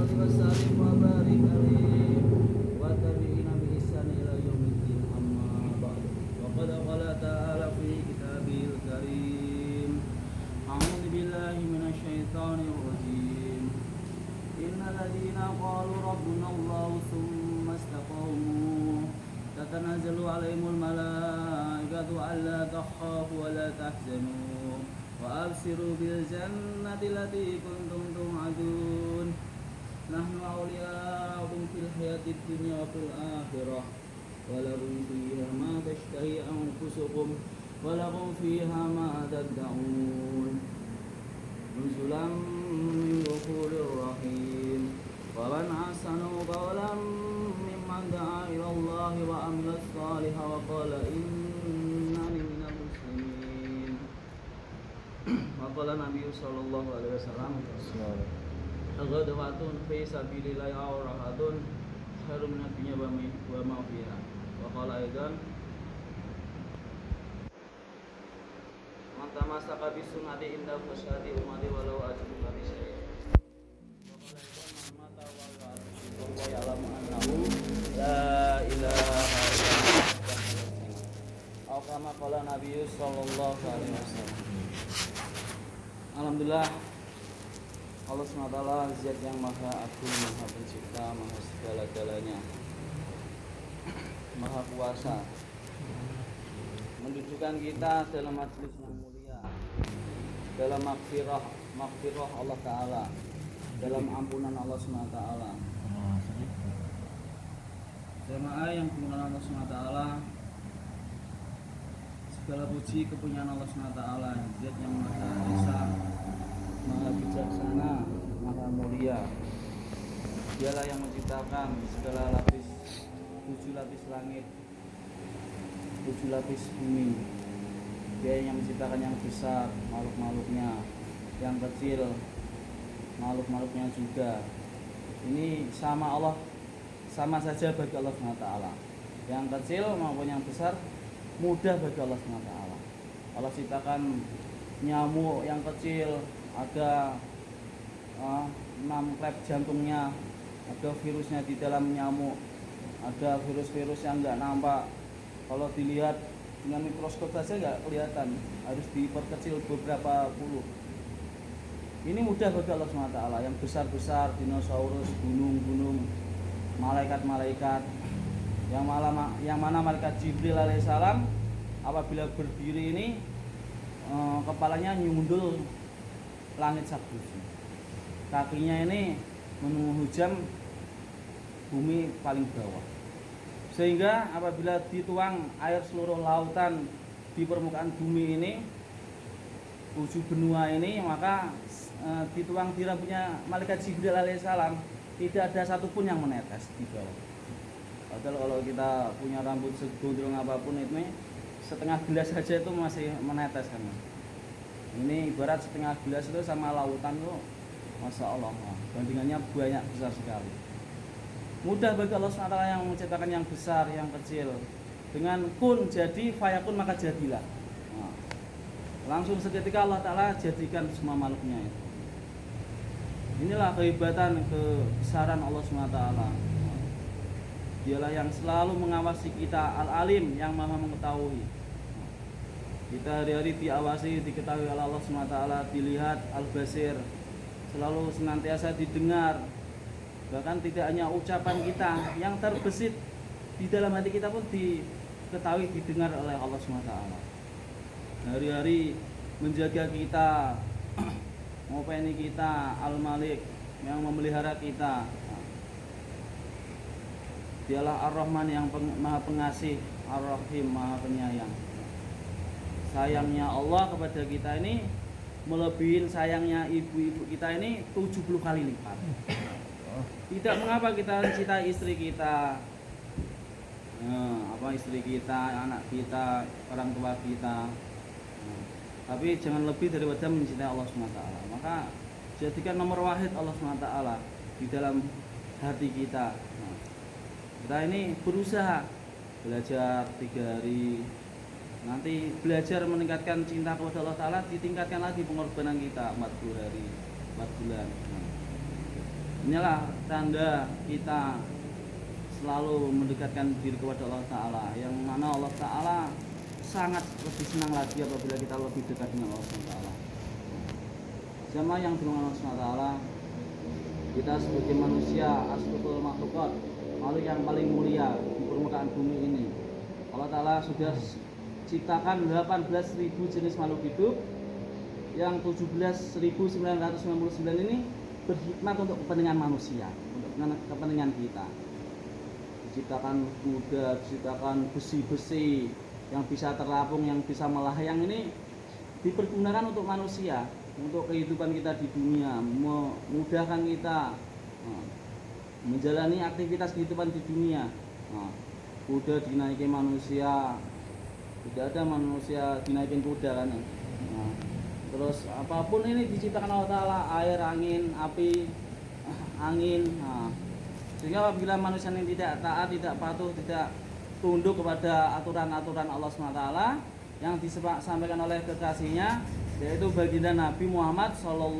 salli wa sallim wa barik alaihi wa tabi'ina bi ihsan ila yaumiddin amma ba'du. Wa qad qala ta'ala fi kitabil karim. A'udzu billahi minasyaitonir rajim. Innal ladzina qalu rabbuna Allahu tsumma istaqamu tatanazzalu 'alaihimul malaikatu alla takhafu wa la tahzanu wa absiru bil jannati allati kuntum tu'adun nahnu awliya'ukum fil hayatid dunya wa fil akhirah wa lakum fiha ma tashtahi anfusukum wa lakum fiha ma tad'un nuzulan min ghafurir rahim wa man ahsanu qawlan mimman da'a ila Allah wa 'amila shalihan wa qala innani minal muslimin. Maqala Nabi sallallahu alaihi wasallam Al-ghadwatun fi sabilillahi aw rahatun khairum min ad-dunya wa ma fiha. Wa qala aidan man tamassaka bi sunnati inda fasadi umati walau ajru bi syai'. Wa qala aidan man mata wa ya'lamu annahu la ilaha illallah aw kama qala Nabi sallallahu alaihi wasallam. Alhamdulillah, Allah SWT Zat yang Maha Agung, Maha Pencipta, Maha segala-galanya, Maha Kuasa, mendudukkan kita dalam majelis yang mulia, dalam maghfirah Allah Ta'ala, dalam ampunan Allah SWT. Jemaah yang dimuliakan Allah SWT, segala puji kepunyaan Allah SWT, Zat yang Maha Esa, Maha Bijaksana, Maha Mulia. Dialah yang menciptakan segala lapis, 7 lapis langit, 7 lapis bumi. Dia yang menciptakan yang besar, makhluk-makhluknya, yang kecil, makhluk-makhluknya juga. Ini sama Allah, sama saja bagi Allah SWT. Yang kecil maupun yang besar mudah bagi Allah SWT. Allah ciptakan nyamuk yang kecil, ada 6 klep jantungnya, ada virusnya di dalam nyamuk, ada virus-virus yang nggak nampak. Kalau dilihat dengan mikroskop saja nggak kelihatan, harus diperkecil beberapa puluh. Ini mudah bagi Allah SWT. Yang besar-besar, dinosaurus, gunung-gunung, malaikat-malaikat, yang mana malaikat Jibril alaihissalam apabila berdiri ini kepalanya nyundul langit sabdusi, kakinya ini menghujam bumi paling bawah, sehingga apabila dituang air seluruh lautan di permukaan bumi ini, 7 benua ini, maka dituang di rambutnya malaikat Jibril alaihissalam, tidak ada satupun yang menetes di bawah. Padahal kalau kita punya rambut segondrong apapun itu, setengah gelas saja itu masih menetes kan. Ini ibarat setengah gelas itu sama lautan itu, Masya Allah, bandingannya banyak, besar sekali. Mudah bagi Allah SWT yang menciptakan yang besar, yang kecil. Dengan kun jadi, fayakun maka jadilah. Langsung seketika Allah Ta'ala jadikan semua makhluknya itu. Inilah kehebatan, kebesaran Allah SWT. Dialah yang selalu mengawasi kita, Al-Alim, yang Maha mengetahui. Kita hari-hari diawasi, diketahui oleh Allah SWT, dilihat, Al-Basir, selalu senantiasa didengar. Bahkan tidak hanya ucapan kita yang terbesit di dalam hati kita pun diketahui, didengar oleh Allah SWT. Hari-hari menjaga kita, ngopeni kita, Al-Malik, yang memelihara kita. Dialah Ar-Rahman yang Maha Pengasih, Ar-Rahim, Maha Penyayang. Sayangnya Allah kepada kita ini melebihi sayangnya ibu-ibu kita ini 70 kali lipat. Tidak mengapa kita cintai istri kita, istri kita, anak kita, orang tua kita, tapi jangan lebih daripada mencintai Allah SWT. Maka jadikan nomor wahid Allah SWT di dalam hati kita. Kita ini berusaha belajar 3 hari, nanti belajar meningkatkan cinta kepada Allah Ta'ala, ditingkatkan lagi pengorbanan kita 40 hari, 4 bulan. Inilah tanda kita selalu mendekatkan diri kepada Allah Ta'ala, yang mana Allah Ta'ala sangat lebih senang lagi apabila kita lebih dekat dengan Allah Ta'ala. Jamaah yang dirahmati Allah Ta'ala, kita sebagai manusia asroful makhlukat, makhluk yang paling mulia di permukaan bumi ini, Allah Ta'ala sudah ciptakan 18.000 jenis makhluk hidup, yang 17.999 ini berkhidmat untuk kepentingan manusia, untuk kepentingan kita. Diciptakan kuda, diciptakan besi-besi yang bisa terapung, yang bisa melayang, ini dipergunakan untuk manusia, untuk kehidupan kita di dunia, memudahkan kita menjalani aktivitas kehidupan di dunia. Kuda dinaiki manusia, tidak ada manusia dinaikin kuda kan. Terus apapun ini diciptakan Allah Ta'ala, air, angin, api, angin. Sehingga apabila manusia yang tidak taat, tidak patuh, tidak tunduk kepada aturan-aturan Allah SWT yang disampaikan oleh kekasihnya, yaitu baginda Nabi Muhammad SAW,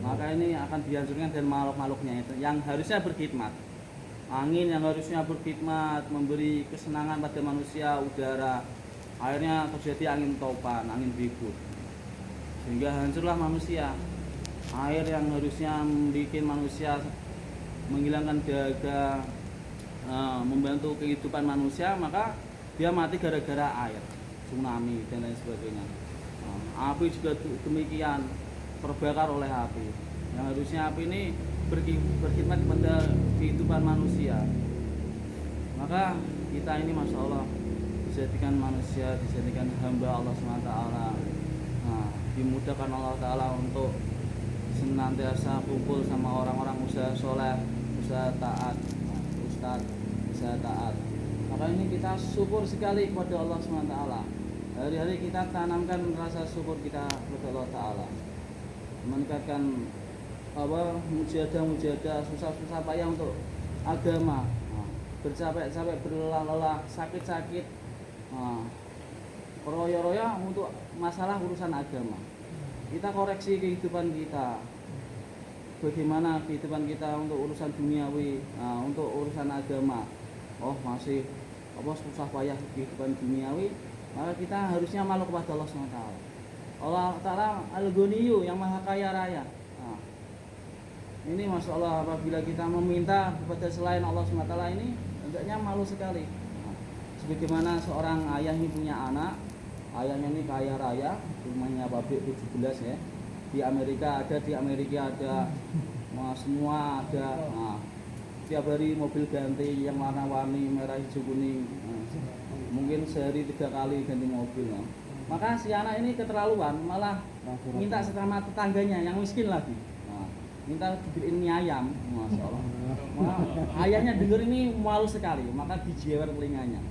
maka ini akan dihancurkan dan makhluk-makhluknya itu yang harusnya berkhidmat. Angin yang harusnya berkhidmat, memberi kesenangan pada manusia, udara, akhirnya terjadi angin topan, angin ribut, sehingga hancurlah manusia. Air yang harusnya membuat manusia, menghilangkan dahaga, membantu kehidupan manusia, maka dia mati gara-gara air, tsunami dan lain sebagainya. Api juga demikian, terbakar oleh api. Yang harusnya api ini berkhidmat kepada kehidupan manusia. Maka kita ini Masya Allah dijadikan manusia, dijadikan hamba Allah SWT, dimudahkan Allah Ta'ala untuk senantiasa kumpul sama orang-orang usaha soleh, usaha taat, ustadz, usaha taat. Maka ini kita syukur sekali kepada Allah SWT. Hari-hari kita tanamkan rasa syukur kita kepada Allah Ta'ala, meningkatkan mujahadah, susah-susah payah untuk agama, bercapek-capek, berlelah-lelah, sakit-sakit, royo-royo untuk masalah urusan agama. Kita koreksi kehidupan kita, bagaimana kehidupan kita untuk urusan duniawi, untuk urusan agama. Oh masih susah payah kehidupan duniawi, maka kita harusnya malu kepada Allah SWT. Allah Ta'ala Al-Ghaniyu, yang maha kaya raya. Ini Masya Allah, apabila kita meminta kepada selain Allah SWT ini, hendaknya malu sekali. Sebagaimana seorang ayah ini punya anak, ayahnya ini kaya raya, rumahnya pabrik 17 ya. Di Amerika ada, semua ada. Tiap hari mobil ganti yang warna-warni, merah, hijau, kuning. Mungkin sehari 3 kali ganti mobil. Maka si anak ini keterlaluan, malah minta sama tetangganya yang miskin lagi. Minta dibeliin mie ayam, Masya Allah. Ayahnya dengar ini malu sekali, maka dijewer telinganya.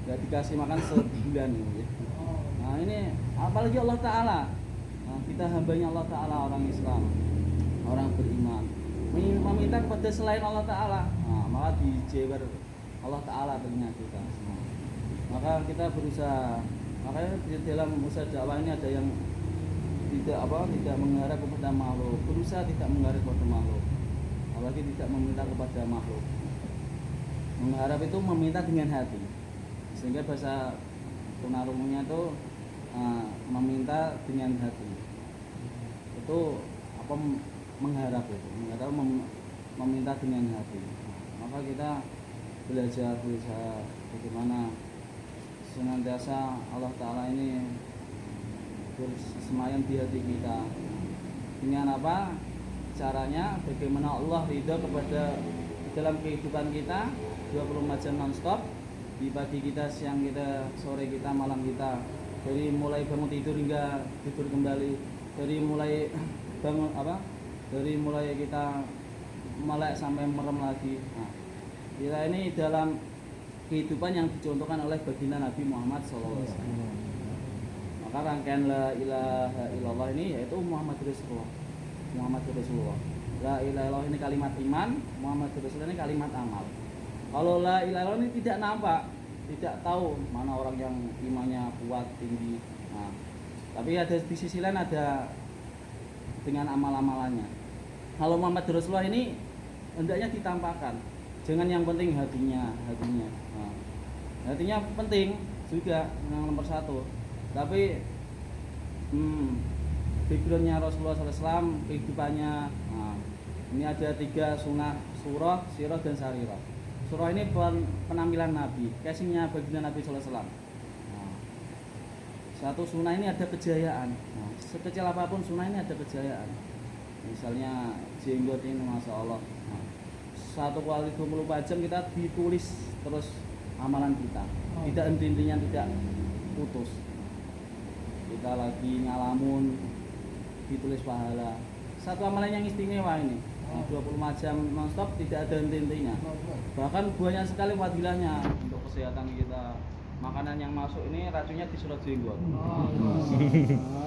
Gak dikasih makan sebulan gitu. Nah ini apalagi Allah Ta'ala, kita hambanya Allah Ta'ala, orang Islam, orang beriman, meminta kepada selain Allah Ta'ala, maka dijewer Allah Ta'ala telinga kita. Maka kita berusaha, makanya di dalam usaha dakwah ini ada yang tidak mengharap kepada makhluk, berusaha tidak mengharap kepada makhluk, apalagi tidak meminta kepada makhluk. Mengharap itu meminta dengan hati, sehingga bahasa tunarungunya itu meminta dengan hati. Itu mengharap itu, meminta dengan hati. Maka kita belajar bagaimana senantiasa Allah Ta'ala ini bersemayam di hati kita. Dengan apa? Caranya bagaimana Allah ridha kepada dalam kehidupan kita 24 jam non-stop, di pagi kita, siang kita, sore kita, malam kita, dari mulai bangun tidur hingga tidur kembali, dari mulai kita melek sampai merem lagi. Kita ini dalam kehidupan yang dicontohkan oleh baginda Nabi Muhammad SAW. Maka rangkaian la ilaha illallah ini yaitu Muhammad Rasulullah. La ilaha illallah ini kalimat iman, Muhammad Rasulullah ini kalimat amal. Kalau la ilaha illallah ini tidak nampak, tidak tahu mana orang yang imannya kuat, tinggi. Tapi ada di sisi lain ada dengan amal-amalannya. kalau Muhammad Rasulullah ini hendaknya ditampakkan. Jangan yang penting hatinya. Nah, hatinya penting juga yang nomor satu. Tapi backgroundnya Rasulullah SAW, kehidupannya. Nah, ini ada 3 sunnah: surah, sirah, dan sarirah. Surah ini penampilan Nabi, casingnya baginda Nabi SAW. Nah, satu sunnah ini ada kejayaan. Nah, sekecil apapun sunnah ini ada kejayaan. Misalnya jenggot ini, masya Allah. Nah, 1 kali 24 jam kita ditulis terus amalan kita, tidak henti-hentinya, tidak putus. Kita lagi ngalamun ditulis pahala. Satu amalan yang istimewa ini, 24 jam non-stop, tidak ada henti-hentinya. Bahkan banyak sekali fadilahnya untuk kesehatan kita. Makanan yang masuk ini racunnya disurat jenggot.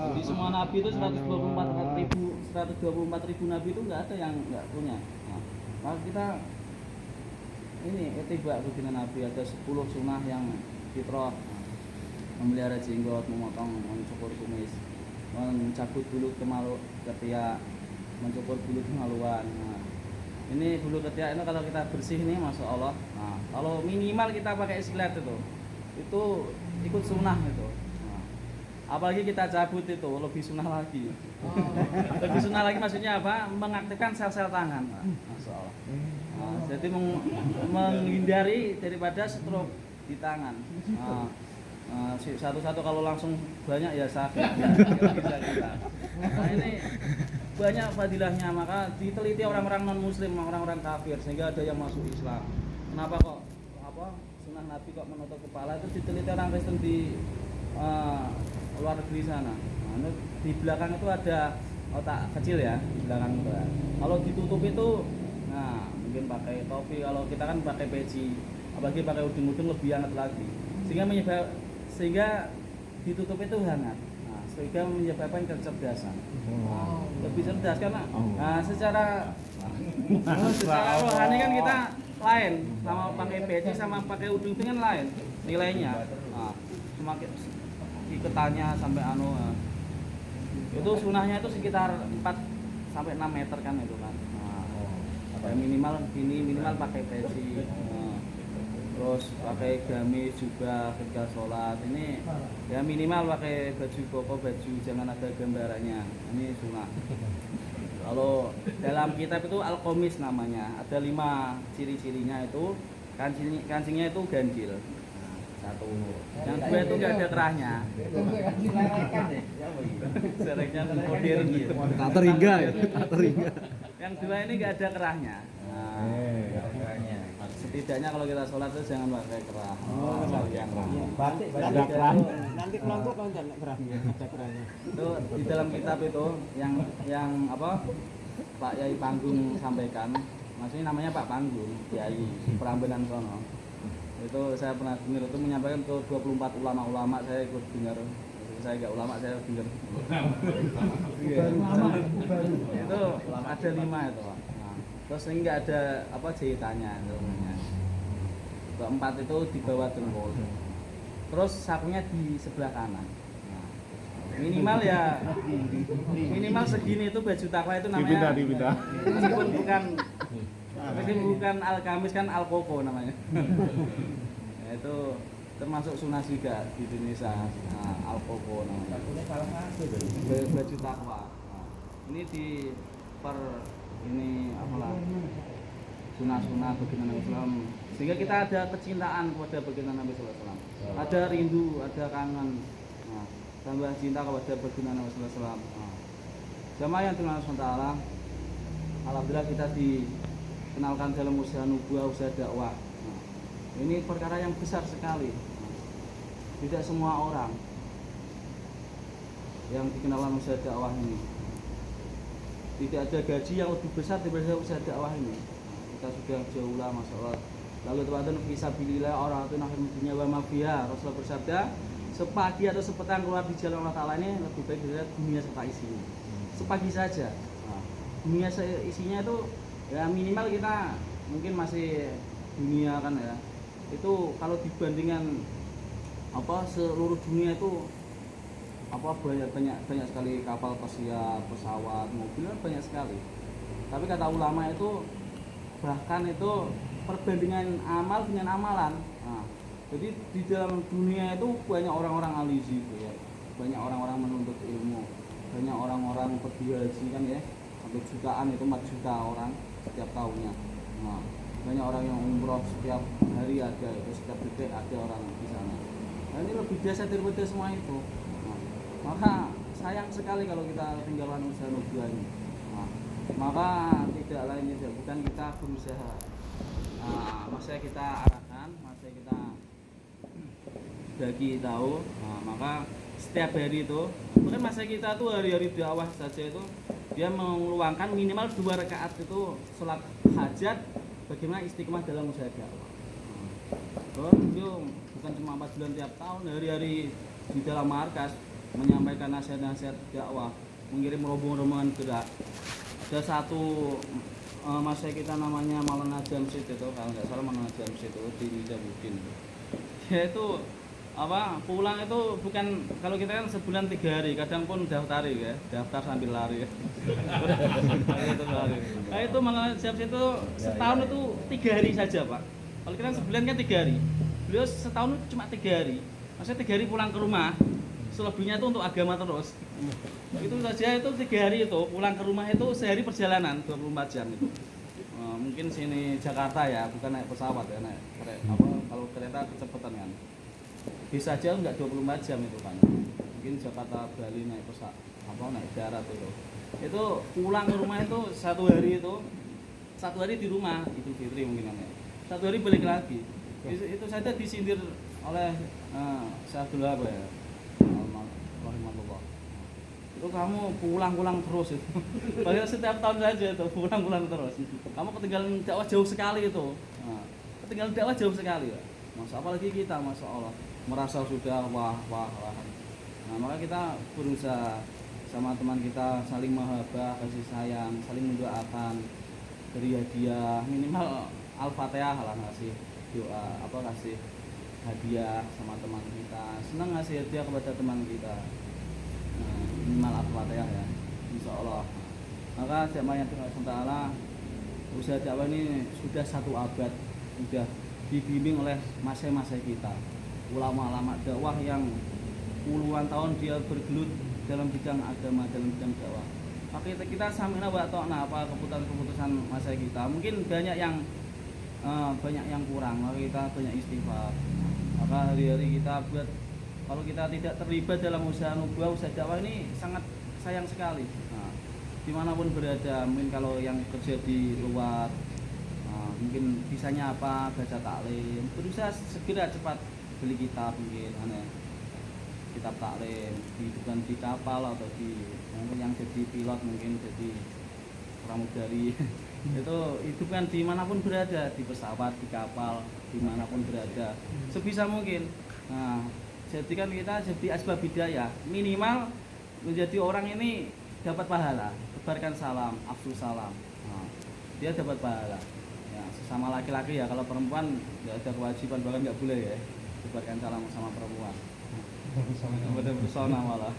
Jadi semua nabi itu 124.000 nabi itu nggak ada yang nggak punya. Nah, maka kita ini etiba baginda Nabi, ada 10 sunnah yang fitrah: memelihara jenggot, memotong, mencukur kumis, mencabut bulu ketiak, mencukur bulu kemaluan. Nah, ini bulu ketiak itu kalau kita bersih nih, masya Allah. Nah, kalau minimal kita pakai silet itu ikut sunnah itu. Nah, apalagi kita cabut itu lebih sunnah lagi. Lebih sunnah lagi maksudnya apa? Mengaktifkan sel-sel tangan. Nah, masya Allah. Nah, jadi menghindari daripada stroke di tangan. Satu-satu kalau langsung banyak ya sakit. Nah, ini banyak fadilahnya, maka diteliti orang-orang non muslim, orang-orang kafir, sehingga ada yang masuk Islam. Kenapa kok sunnah Nabi kok menutup kepala? Itu diteliti orang Kristen di luar negeri sana. Nah, di belakang itu ada otak kecil ya, di belakang itu. Kalau ditutup itu, nah mungkin pakai topi, kalau kita kan pakai peci, apalagi pakai udung-udung lebih hangat lagi, sehingga ditutup itu hangat. Nah, sehingga menyebabkan kecerdasan. Nah, lebih cerdas karena secara rohani kan kita lain, sama pakai peci sama pakai udung itu kan lain nilainya. Nah, semakin iketannya sampai itu sunnahnya itu sekitar 4-6 meter kan itu kan. Minimal pakai peci, terus pakai gamis juga ketika sholat. Ini ya minimal pakai baju koko, jangan ada gambarannya. Ini sunnah. Kalau dalam kitab itu al-qomis namanya, ada 5 ciri-cirinya itu. Kancingnya itu ganjil. Satu. Yang 2 itu nggak ada kerahnya. Sereknya modern gitu. Tak teringga ya, tak teringga. Yang 2 ini nggak ada kerahnya. Setidaknya kalau kita sholat itu jangan pakai kerah. Yang Ada kerah. Nanti kelompok kan enggak kerahnya, ada kerahnya. Itu di dalam kitab itu yang apa Pak Yai Panggung sampaikan. Maksudnya namanya Pak Panggung, Yai Prambanan sono. Itu saya pernah dengar itu menyampaikan ke 24 ulama-ulama, saya ikut dengar. Saya enggak ulama, saya dengar. Itu ada 5 itu, Pak. Nah, terus enggak ada jahitannya namanya. Keempat itu di bawah dengkul. Terus sakunya di sebelah kanan. Nah, minimal segini itu baju takwa itu namanya. Dipindah. Meskipun bukan al-kamis kan al-koko namanya. Ya, itu termasuk sunnah juga di Indonesia. Nah, al-koko namanya. Baju takwa. Nah, ini sunnah-sunnah baginda Nabi Islam, sehingga kita ada kecintaan kepada baginda Nabi SAW, ada rindu, ada kangen. Nah, tambah cinta kepada baginda Nabi SAW. Jamaah yang dimaksud Allah, alhamdulillah kita dikenalkan dalam usaha nubuah, usaha dakwah. Nah, ini perkara yang besar sekali. Tidak semua orang yang dikenalkan usaha dakwah ini. Tidak ada gaji yang lebih besar daripada usaha dakwah ini. Kita sudah jauh lah, masya Allah. Lalu teman-teman fisabilillah orang itu nakhir dunia wa mafia. Rasulullah bersabda, sepagi atau sepetang keluar di jalan Allah Ta'ala ini lebih baik daripada dunia serta isinya. Sepagi saja. Nah, dunia isinya itu ya minimal kita mungkin masih dunia kan ya. Itu kalau dibandingkan seluruh dunia itu banyak sekali kapal pesiar, pesawat, mobil, banyak sekali. Tapi kata ulama itu bahkan itu perbandingan amal dengan amalan. Nah, jadi di dalam dunia itu banyak orang-orang ahli gitu ya, banyak orang-orang menuntut ilmu, banyak orang-orang pergi haji kan ya, sampai jutaan itu 4 juta orang setiap tahunnya. Nah, banyak orang yang umroh setiap hari ada, itu setiap detik ada orang di sana. Nah, ini lebih dahsyat daripada semua itu. Nah, maka sayang sekali kalau kita tinggalkan usaha nubuah ini. Nah, maka tidak lain tidak bukan kita berusaha. Masa kita arahkan, masa kita bagi tahu. Nah, maka setiap hari itu, mungkin masa kita tuh hari-hari dakwah saja itu dia mengeluangkan minimal 2 rakaat itu sholat hajat, bagaimana istiqomah dalam usaha dakwah. Itu bukan cuma 4 bulan tiap tahun, hari-hari di dalam markas menyampaikan nasihat-nasihat dakwah, mengirim rombongan gerak. Ada satu masa kita namanya Maulana Jamsid itu, kalau nggak salah Maulana Jamsid itu di Nizamuddin. Dia itu pulang itu bukan, kalau kita kan sebulan 3 hari, kadang pun daftar ya, daftar sambil lari ya. Nah, itu Maulana Jamsid itu setahun itu 3 hari saja Pak. Kalau kita sebulan kan 3 hari, beliau setahun cuma 3 hari. Maksudnya 3 hari pulang ke rumah, selebihnya itu untuk agama terus. Itu saja itu 3 hari itu pulang ke rumah itu sehari perjalanan 24 jam itu. Mungkin sini Jakarta ya, bukan naik pesawat ya, naik kalau kereta kecepatan kan. Bisa aja enggak 24 jam itu kan. Mungkin Jakarta Bali naik pesawat naik darat itu. Itu pulang ke rumah itu 1 hari itu 1 hari di rumah itu Fitri mungkin namanya. 1 hari balik lagi. Itu saja disindir oleh Syaikhul Wahab ya. Rahimahullah. Itu kamu pulang-pulang terus itu. Padahal setiap tahun saja itu pulang-pulang terus. Kamu ketinggalan dakwah jauh sekali itu. Nah, ketinggalan dakwah jauh sekali ya. Masa apalagi kita, masya Allah, merasa sudah wah. Nah, maka kita berusaha sama teman kita saling mahabbah, kasih sayang, saling mendoakan, beri hadiah minimal Al-Fatihah lah, ngasih doa kasih hadiah sama teman kita, senang ngasih hadiah kepada teman kita. Nah, minimal Al-Fatihah ya, insya Allah. Maka jamaah yang Allah Ta'ala, usaha dakwah ini sudah 1 abad, sudah dibimbing oleh masing-masing kita, ulama-ulama dakwah yang puluhan tahun dia bergelut dalam bidang agama, dalam bidang dakwah. Maka kita samina wa ta'na, apa keputusan-keputusan masa kita. Mungkin banyak yang kurang, maka kita banyak istighfar. Maka hari-hari kita buat, kalau kita tidak terlibat dalam usaha nubuah, usaha dakwah ini sangat sayang sekali. Nah, dimanapun berada, mungkin kalau yang kerja di luar, mungkin bisanya apa, baca taklim, berusaha segera cepat beli kitab, mungkin kitab taklim, bukan di kapal atau mungkin yang jadi pilot, mungkin jadi pramugari. Itu hidupkan dimanapun berada, di pesawat, di kapal, dimanapun berada, sebisa mungkin. Nah, jadikan kita jadi asbab hidayah, minimal menjadi orang ini dapat pahala, tebarkan salam, afsu salam. Nah, dia dapat pahala. Ya, sesama laki-laki ya, kalau perempuan nggak ada kewajiban, bahkan nggak boleh ya tebarkan salam sama perempuan. Bersama malah.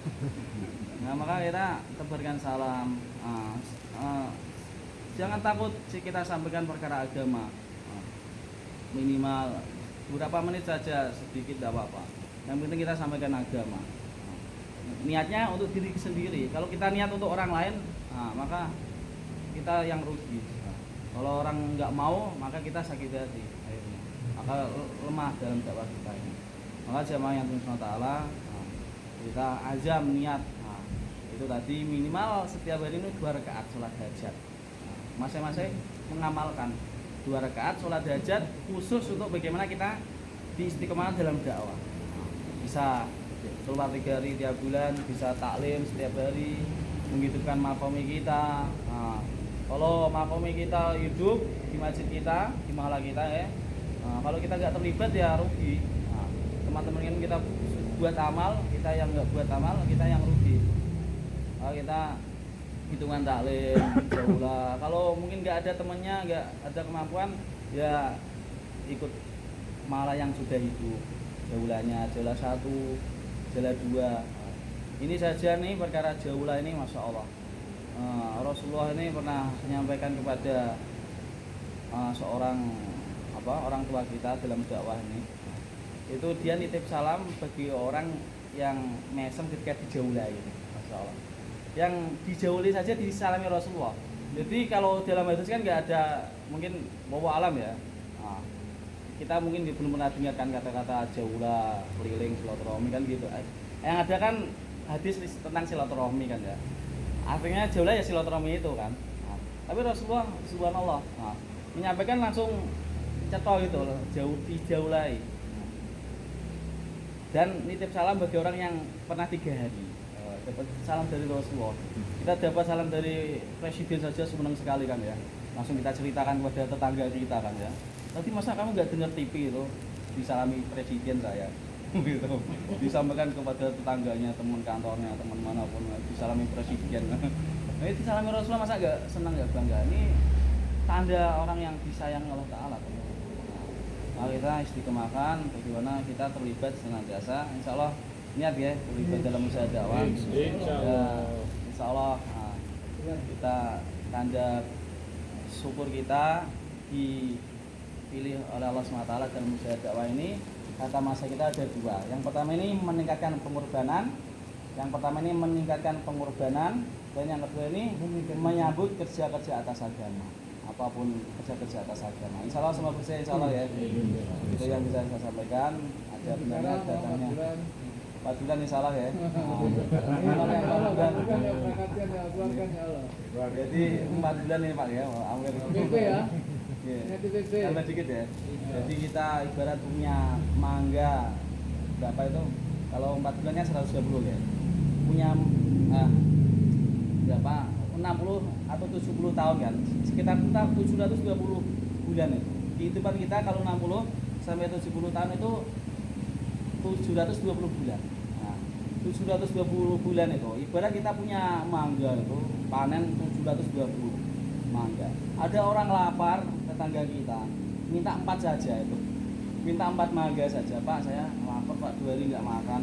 Nah, maka kita tebarkan salam. Jangan takut kita sampaikan perkara agama. Minimal beberapa menit saja, sedikit tidak apa-apa. Yang penting kita sampaikan agama. Niatnya untuk diri sendiri. Kalau kita niat untuk orang lain, maka kita yang rugi. Kalau orang nggak mau, maka kita sakit hati akhirnya. Maka lemah dalam dakwah kita ini. Maka jamaah yang Allah Ta'ala, kita azam niat. Itu tadi minimal setiap hari ini 2 rakaat sholat hajat. Masing-masing mengamalkan 2 rakaat sholat hajat khusus untuk bagaimana kita istiqomah dalam dakwah. Bisa keluar 3 hari tiap bulan, bisa taklim setiap hari, menghidupkan makomi kita. Nah, kalau makomi kita hidup di masjid kita, di mahala kita ya, kalau kita nggak terlibat ya rugi. Nah, teman-teman yang kita buat amal, kita yang nggak buat amal, kita yang rugi. Kalau kita hitungan taklim, jaulah. Kalau mungkin nggak ada temannya, nggak ada kemampuan, ya ikut malah yang sudah hidup. Jaulanya, jaulah 1, jaulah 2. Ini saja nih perkara jaulah ini, masya Allah. Rasulullah ini pernah menyampaikan kepada seorang orang tua kita dalam dakwah ini, itu dia nitip salam bagi orang yang mesem ketika dijauhi gitu. Masya Allah, yang dijauhi saja disalami Rasulullah. Jadi kalau dalam hadis kan nggak ada, mungkin bawa alam ya. Kita mungkin belum pernah dengarkan kata-kata jaulah, keliling, silaturahmi kan gitu. Yang ada kan hadis tentang silaturahmi kan ya. Artinya jaulah ya silaturahmi itu kan. Tapi Rasulullah subhanallah menyampaikan langsung cetok gitu loh, dijaulai. Dan nitip salam bagi orang yang pernah 3 hari. Dapat salam dari Rasulullah. Kita dapat salam dari presiden saja senang sekali kan ya. Langsung kita ceritakan kepada tetangga kita kan ya. Tapi masa kamu nggak dengar TV itu disalami presiden saya gitu, disampaikan kepada tetangganya, teman kantornya, teman manapun, disalami presiden. Nah, itu disalami Rasulullah, masa nggak senang, nggak bangga? Ini tanda orang yang disayang Allah Ta'ala. Nah, kita istiqomahkan bagaimana kita terlibat senantiasa, insya Allah niat ya, terlibat dalam usaha dakwah. Insya Allah kita tanda syukur kita dipilih oleh Allah SWT dalam usaha dakwah ini. Kata masa kita ada 2. Yang pertama ini meningkatkan pengorbanan. Dan yang kedua ini menyambut kerja-kerja atas agama. Apapun kerja-kerja atas agama. Insya Allah semua bersih, insya Allah ya. Itu yang bisa saya sampaikan. Ada benarnya datangnya 4 bulan insya Allah ya. Jadi 4 bulan ini Pak ya. BP ya. Tambah dikit ya. Jadi kita ibarat punya mangga berapa itu? Kalau 4 bulannya 120 ya. Punya berapa? 60 atau 70 tahun kan. Sekitar 720 bulan ya. Kehidupan kita kalau 60 sampai 70 tahun itu 720 bulan. Nah, 720 bulan itu ibarat kita punya mangga itu panen 720 mangga. Ada orang lapar, tetangga kita minta 4 saja itu. Minta 4 mangga saja, Pak, saya lapar Pak, 2 hari nggak makan.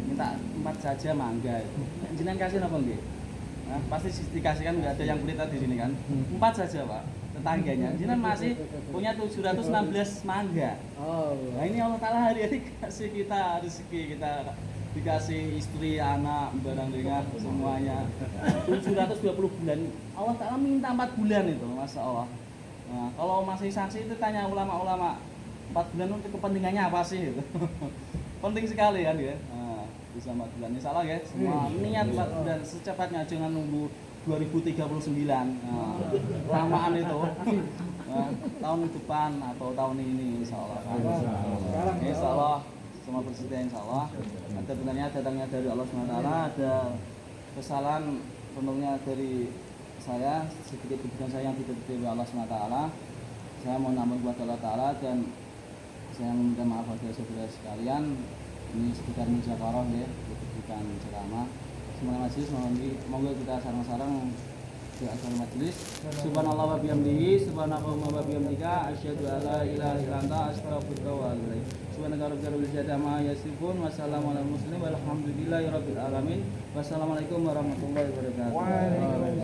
Minta 4 saja mangga itu. Jenengan kasih apa nggih? Nah, pasti dikasihkan, nggak ada yang pelita di sini kan. 4 saja Pak, tetangganya. Jenengan masih punya 716 mangga. Nah, ini Allah Ta'ala hari ini kasih kita rezeki, kita dikasih istri, anak, barang dengan semuanya 720 bulan. Allah Ta'ala minta 4 bulan itu, Masya Allah. Nah, kalau masih saksi itu tanya ulama-ulama 4 bulan untuk kepentingannya apa sih itu. Penting sekali kan ya. Nah, bisa 4 bulan insya Allah ya. Semua niat 4 bulan secepatnya, jangan nunggu 2039. Nah, lamaan itu. Nah, tahun depan atau tahun ini insya Allah. Insya Allah semua bersedia insya Allah. Ada benarnya datangnya dari Allah SWT, ada kesalahan penuhnya dari saya, sedikit kebutuhan saya yang tidak oleh Allah SWT. Saya mohon ampun kepada Allah Ta'ala dan saya meminta maaf kepada saudara sekalian. Ini sekitar muzakarah ya, bukan ceramah. Semoga majelis, semoga kita sarang-sarang di akhir majelis. Subhanallah wa bihamdihi, subhanallah wa bihamdika, asyhadu an la ilaha illa anta, astaghfiruka wa atubu ilaik. Subhanaka rabbil izzati amma yasifun, wassalamu ala muslimin walhamdulillahi rabbil alamin. Wassalamualaikum warahmatullahi wabarakatuh.